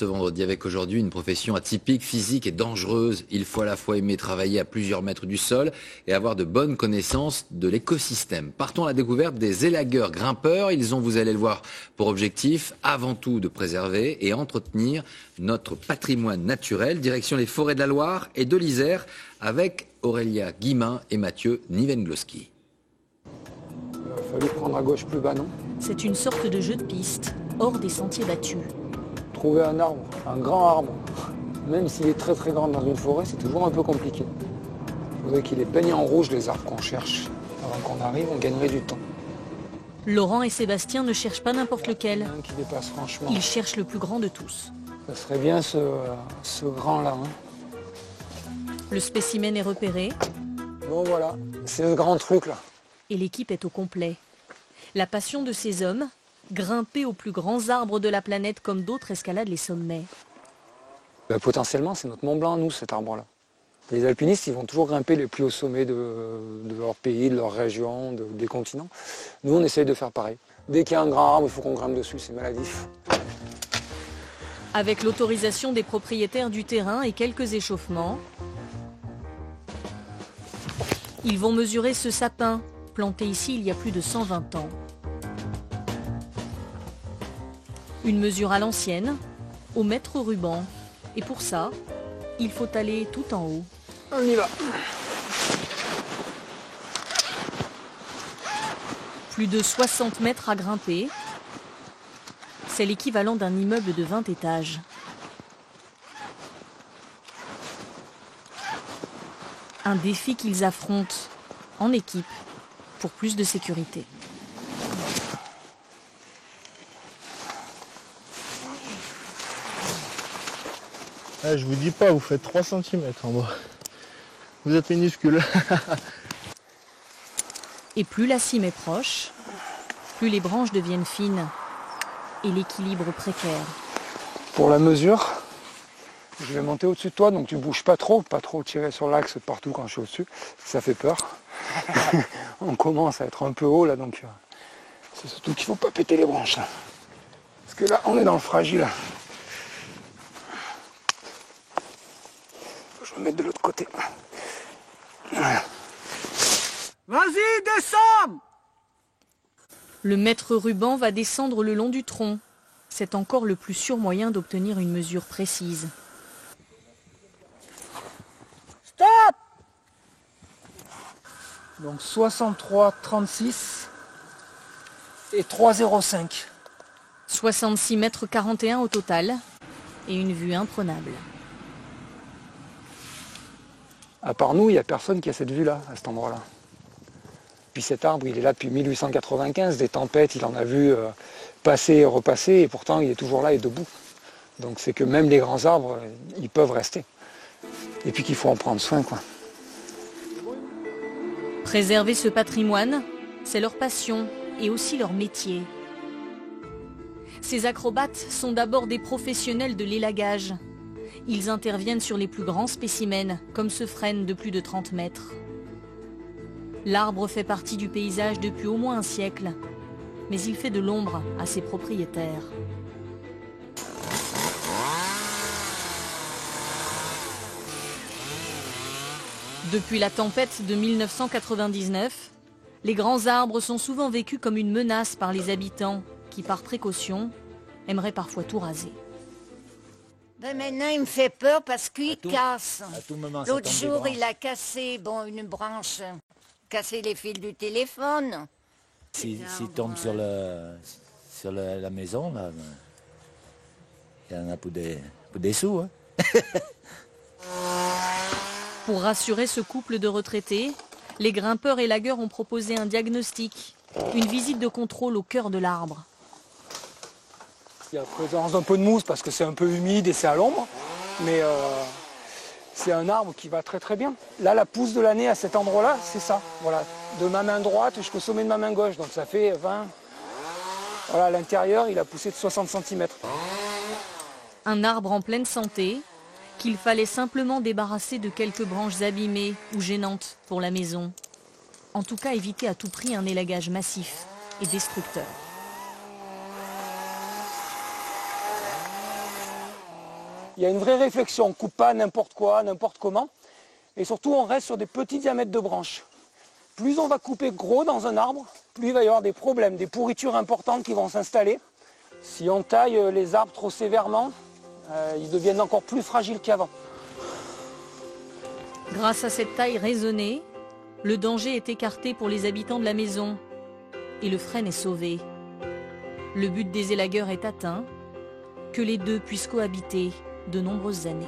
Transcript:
ce vendredi avec aujourd'hui une profession atypique, physique et dangereuse. Il faut à la fois aimer travailler à plusieurs mètres du sol et avoir de bonnes connaissances de l'écosystème. Partons à la découverte des élagueurs grimpeurs. Ils ont, vous allez le voir, pour objectif avant tout de préserver et entretenir notre patrimoine naturel. Direction les forêts de la Loire et de l'Isère avec Aurélia Guimin et Mathieu Nivengloski. Il a fallu prendre à gauche plus bas, non? C'est une sorte de jeu de piste, hors des sentiers battus. Trouver un arbre, un grand arbre, même s'il est très très grand dans une forêt, c'est toujours un peu compliqué. Il faudrait qu'il ait peigné en rouge les arbres qu'on cherche. Avant qu'on arrive, on gagnerait du temps. Laurent et Sébastien ne cherchent pas n'importe lequel. Il y en a un qui dépasse franchement. Ils cherchent le plus grand de tous. Ça serait bien ce grand-là. Hein. Le spécimen est repéré. Bon voilà, c'est le grand truc là. Et l'équipe est au complet. La passion de ces hommes, grimper aux plus grands arbres de la planète comme d'autres escaladent les sommets. Ben, potentiellement, c'est notre Mont Blanc, nous, cet arbre-là. Les alpinistes, ils vont toujours grimper les plus hauts sommets de leur pays, de leur région, des continents. Nous, on essaye de faire pareil. Dès qu'il y a un grand arbre, il faut qu'on grimpe dessus, c'est maladif. Avec l'autorisation des propriétaires du terrain et quelques échauffements, ils vont mesurer ce sapin, planté ici il y a plus de 120 ans. Une mesure à l'ancienne, au mètre ruban. Et pour ça, il faut aller tout en haut. On y va. Plus de 60 mètres à grimper. C'est l'équivalent d'un immeuble de 20 étages. Un défi qu'ils affrontent en équipe pour plus de sécurité. Ah, je vous dis pas, vous faites 3 cm en bas. Vous êtes minuscule. Et plus la cime est proche, plus les branches deviennent fines et l'équilibre précaire. Pour la mesure, je vais monter au-dessus de toi, donc tu bouges pas trop tirer sur l'axe partout quand je suis au-dessus, ça fait peur. On commence à être un peu haut là, donc c'est surtout qu'il faut pas péter les branches là. Parce que là, on est dans le fragile. Je vais me mettre de l'autre côté. Voilà. Vas-y, descends! Le maître ruban va descendre le long du tronc. C'est encore le plus sûr moyen d'obtenir une mesure précise. Stop! Donc 63, 36 et 3,05. 66 mètres 41 au total et une vue imprenable. À part nous, il n'y a personne qui a cette vue-là, à cet endroit-là. Puis cet arbre, il est là depuis 1895, des tempêtes, il en a vu passer et repasser, et pourtant il est toujours là et debout. Donc c'est que même les grands arbres, ils peuvent rester. Et puis qu'il faut en prendre soin, quoi. Préserver ce patrimoine, c'est leur passion et aussi leur métier. Ces acrobates sont d'abord des professionnels de l'élagage. Ils interviennent sur les plus grands spécimens, comme ce frêne de plus de 30 mètres. L'arbre fait partie du paysage depuis au moins un siècle, mais il fait de l'ombre à ses propriétaires. Depuis la tempête de 1999, les grands arbres sont souvent vécus comme une menace par les habitants qui, par précaution, aimeraient parfois tout raser. Ben maintenant, il me fait peur parce qu'il casse. L'autre jour, il a cassé une branche, cassé les fils du téléphone. S'il tombe sur la maison, là, il y en a pour des sous. Hein. Pour rassurer ce couple de retraités, les grimpeurs et lagueurs ont proposé un diagnostic, une visite de contrôle au cœur de l'arbre. Il y a présence d'un peu de mousse parce que c'est un peu humide et c'est à l'ombre, mais c'est un arbre qui va très très bien. Là, la pousse de l'année à cet endroit-là, c'est ça. Voilà, de ma main droite jusqu'au sommet de ma main gauche, donc ça fait 20. Voilà, à l'intérieur, il a poussé de 60 cm. Un arbre en pleine santé, qu'il fallait simplement débarrasser de quelques branches abîmées ou gênantes pour la maison. En tout cas, éviter à tout prix un élagage massif et destructeur. Il y a une vraie réflexion, on ne coupe pas n'importe quoi, n'importe comment. Et surtout, on reste sur des petits diamètres de branches. Plus on va couper gros dans un arbre, plus il va y avoir des problèmes, des pourritures importantes qui vont s'installer. Si on taille les arbres trop sévèrement, ils deviennent encore plus fragiles qu'avant. Grâce à cette taille raisonnée, le danger est écarté pour les habitants de la maison et le frêne est sauvé. Le but des élagueurs est atteint, que les deux puissent cohabiter de nombreuses années.